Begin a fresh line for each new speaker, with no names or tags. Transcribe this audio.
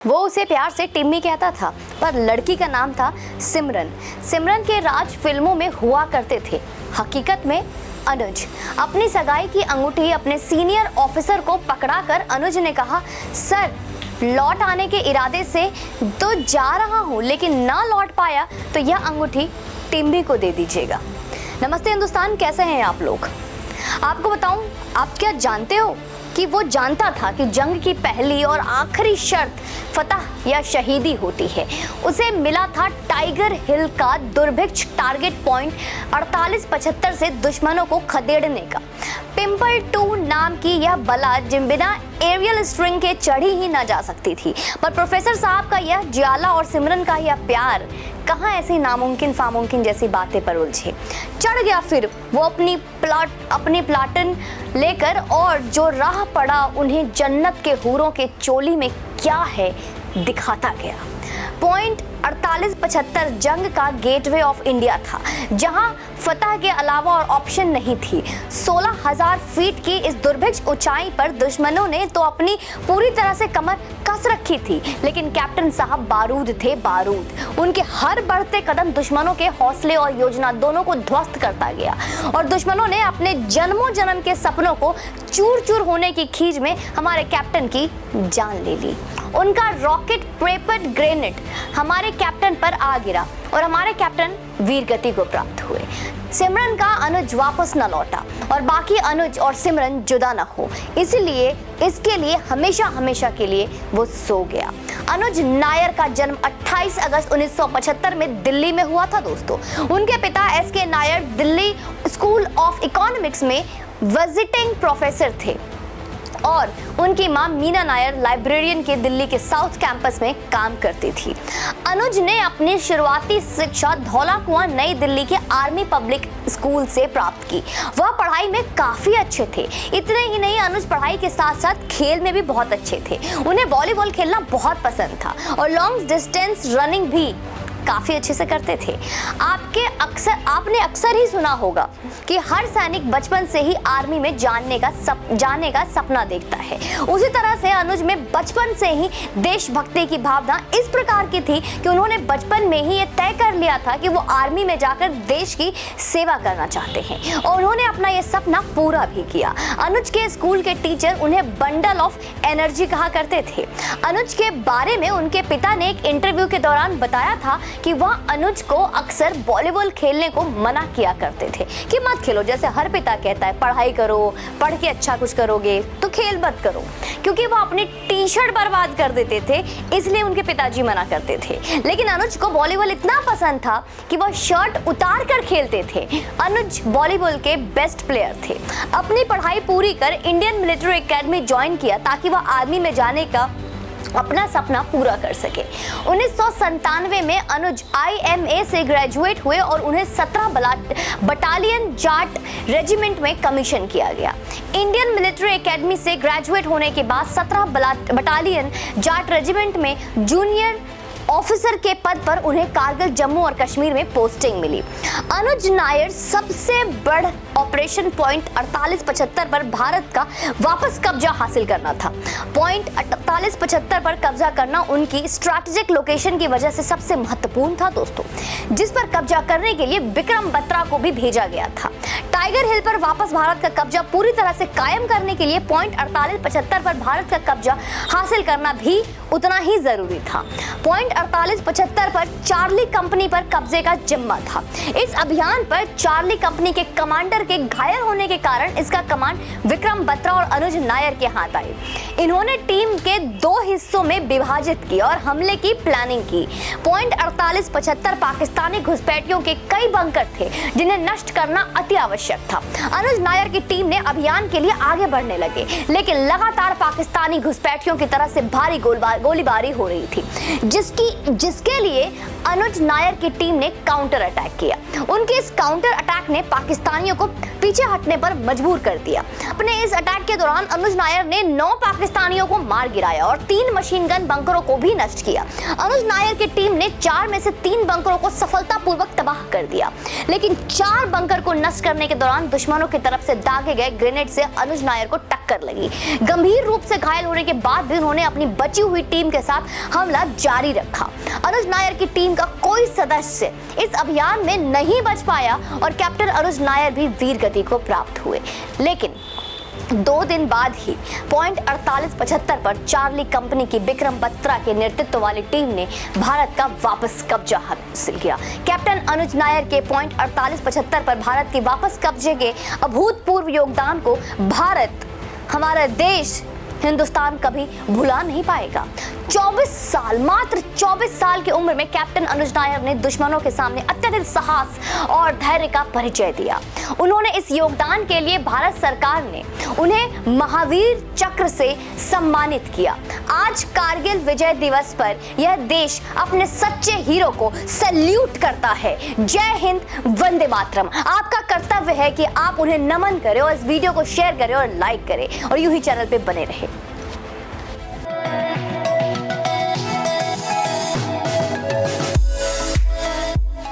वो उसे प्यार से टिम्मी कहता था, पर लड़की का नाम था सिमरन। सिमरन के राज फिल्मों में हुआ करते थे, हकीकत में अनुज। अपनी सगाई की अंगूठी अपने सीनियर ऑफिसर को पकड़ाकर अनुज ने कहा, सर लौट आने के इरादे से तो जा रहा हूँ, लेकिन ना लौट पाया तो यह अंगूठी टिम्मी को दे दीजिएगा। नमस्ते हिंदुस्तान, कैसे हैं आप लोग? आपको बताऊं, आप क्या जानते हो कि वो जानता था कि जंग की पहली और आखिरी शर्त फतह या शहीदी होती है। उसे मिला था टाइगर हिल का दुर्भिक्ष टारगेट पॉइंट 4875 से दुश्मनों को खदेड़ने का। पिंपल 2 नाम की यह बला जिन बिना एरियल स्ट्रिंग के चढ़ी ही ना जा सकती थी, पर प्रोफेसर साहब का यह ज्वाला और सिमरन का यह प्यार कहाँ ऐसी नामुमकिन फामुमकिन जैसी बातें पर उलझे। चढ़ गया फिर वो अपनी प्लाटन लेकर, और जो राह पड़ा उन्हें जन्नत के हूरों के चोली में क्या है दिखाता गया। पॉइंट 4875 जंग का गेटवे ऑफ इंडिया था, जहां फतह के अलावा और ऑप्शन नहीं थी। 16,000 फीट की इस दुर्भिक्ष ऊंचाई पर दुश्मनों ने तो अपनी पूरी तरह से कमर कस रखी थी, लेकिन कैप्टन साहब बारूद थे, बारूद। उनके हर बढ़ते कदम दुश्मनों के हौसले और योजना दोनों को ध्वस्त करता गया, और दुश्मनों ने अपने जन्मों जन्म के सपनों को चूर चूर होने की खींच में हमारे कैप्टन की जान ले ली। उनका रॉकेट प्रेपर्ड ग्रेनेड हमारे कैप्टन पर आ गिरा और हमारे कैप्टन वीर गति को प्राप्त हुए। सिमरन का अनुज वापस न लौटा और बाकी अनुज और सिमरन जुदा न हो, इसलिए इसके लिए हमेशा हमेशा के लिए वो सो गया। अनुज नायर का जन्म 28 अगस्त 1975 में दिल्ली में हुआ था दोस्तों। उनके पिता SK. Nair Delhi school of economics में विजिटिंग प्रोफेसर थे, और उनकी मां मीना नायर लाइब्रेरियन के दिल्ली के साउथ कैंपस में काम करती थी। अनुज ने अपनी शुरुआती शिक्षा धौला कुआं नई दिल्ली के आर्मी पब्लिक स्कूल से प्राप्त की। वह पढ़ाई में काफी अच्छे थे। इतने ही नहीं, अनुज पढ़ाई के साथ साथ खेल में भी बहुत अच्छे थे। उन्हें वॉलीबॉल खेलना बहुत पसंद था और लॉन्ग डिस्टेंस रनिंग भी काफी अच्छे से करते थे। आपने अक्सर ही सुना होगा कि हर सैनिक बचपन से ही आर्मी में जाने का सपना देखता है। उसी तरह से अनुज में बचपन से ही देशभक्ति की भावना इस प्रकार की थी कि उन्होंने बचपन में ही ये तय कर लिया था कि वो आर्मी में जाकर देश की सेवा करना चाहते हैं, और उन्होंने अपना ये सपना पूरा भी किया। अनुज के स्कूल के टीचर उन्हें बंडल ऑफ एनर्जी कहा करते थे। अनुज के बारे में उनके पिता ने एक इंटरव्यू के दौरान बताया था कि वह अनुज को अक्सर वॉलीबॉल खेलने को मना किया करते थे कि मत खेलो। जैसे हर पिता कहता है पढ़ाई करो, पढ़ के अच्छा कुछ करोगे तो खेल मत करो, क्योंकि वो अपनी टी शर्ट बर्बाद कर देते थे, इसलिए उनके पिताजी मना करते थे। लेकिन अनुज को वॉलीबॉल इतना पसंद था कि वह शर्ट उतार कर खेलते थे। अनुज वॉलीबॉल के बेस्ट प्लेयर थे। अपनी पढ़ाई पूरी कर इंडियन मिलिट्री एकेडमी ज्वाइन किया ताकि वह आर्मी में जाने का अपना सपना पूरा कर सके। 1997 में अनुज IMA से ग्रेजुएट हुए और उन्हें 17 बटालियन जाट रेजिमेंट में कमीशन किया गया। इंडियन मिलिट्री एकेडमी से ग्रेजुएट होने के बाद 17 बटालियन जाट रेजिमेंट में जूनियर ऑफिसर के पद पर उन्हें कारगिल, जम्मू और कश्मीर में पोस्टिंग मिली। अनुज नायर सबसे बड़ा ऑपरेशन पॉइंट 4875 पर भारत का वापस कब्जा हासिल करना था। पॉइंट 4875 पर कब्जा करना उनकी स्ट्रैटेजिक लोकेशन की वजह से सबसे महत्वपूर्ण था दोस्तों, जिस पर कब्जा करने के लिए विक्रम बत्रा को भी भेजा गया था। टाइगर हिल पर वापस भारत का कब्जा पूरी तरह से कायम करने के लिए पॉइंट 4875 पर भारत का कब्जा हासिल करना भी उतना ही जरूरी था। पॉइंट 4875 पर चार्ली कंपनी पर कब्जे का जिम्मा था। इस अभियान पर चार्ली कंपनी के कमांडर के घायल होने के कारण इसका कमान विक्रम बत्रा और अनुज नायर के हाथ आई। इन्होंने टीम के 2 हिस्सों में विभाजित किया और हमले की प्लानिंग की। पॉइंट 4875 पाकिस्तानी घुसपैठियों के कई बंकर थे जिन्हें नष्ट करना अति आवश्यक था। अनुज नायर की टीम ने अभियान के लिए आगे बढ़ने लगे, लेकिन लगातार पाकिस्तानी घुसपैठियों की तरफ से भारी गोलीबारी हो रही थी, जिसके लिए अनुज नायर की टीम ने काउंटर अटैक किया। उनके इस काउंटर अटैक ने पाकिस्तानियों को पीछे हटने पर मजबूर कर दिया। अपने इस अटैक के दौरान अनुज नायर ने 9 पाकिस्तानियों को मार गिराया और 3 मशीन गन बंकरों को भी नष्ट किया। अनुज नायर की टीम ने 4 में से 3 बंकरों को सफलतापूर्वक तबाह कर दिया, लेकिन 4 बंकर को नष्ट करने के दौरान दुश्मनों की तरफ से दागे गए ग्रेनेड से अनुज नायर को टक्कर लगी। गंभीर रूप से घायल होने के बाद भी उन्होंने अपनी बची हुई टीम के साथ हमला जारी रखा। अनुज नायर की टीम का कोई सदस्य इस अभियान में नहीं बच पाया और कैप्टन अनुज नायर भी वीर गति को प्राप्त हुए। लेकिन 2 दिन बाद ही पॉइंट 4875 पर चार्ली कंपनी की विक्रम बत्रा के नेतृत्व वाली टीम ने भारत का वापस कब्जा हासिल किया। कैप्टन अनुज नायर के पॉइंट 4875 पर भारत के वापस कब्जे के अभूतपूर्व योगदान को भारत, हमारा देश, हिंदुस्तान कभी भुला नहीं पाएगा। 24 साल, मात्र 24 साल की उम्र में कैप्टन अनुज नायर ने दुश्मनों के सामने अत्यधिक साहस और धैर्य का परिचय दिया। उन्होंने इस योगदान के लिए भारत सरकार ने उन्हें महावीर चक्र से सम्मानित किया। आज कारगिल विजय दिवस पर यह देश अपने सच्चे हीरो को सैल्यूट करता है। जय हिंद, वंदे मातरम। आपका कर्तव्य है कि आप उन्हें नमन करें और इस वीडियो को शेयर करें और लाइक करें और यूं ही चैनल पे बने रहें।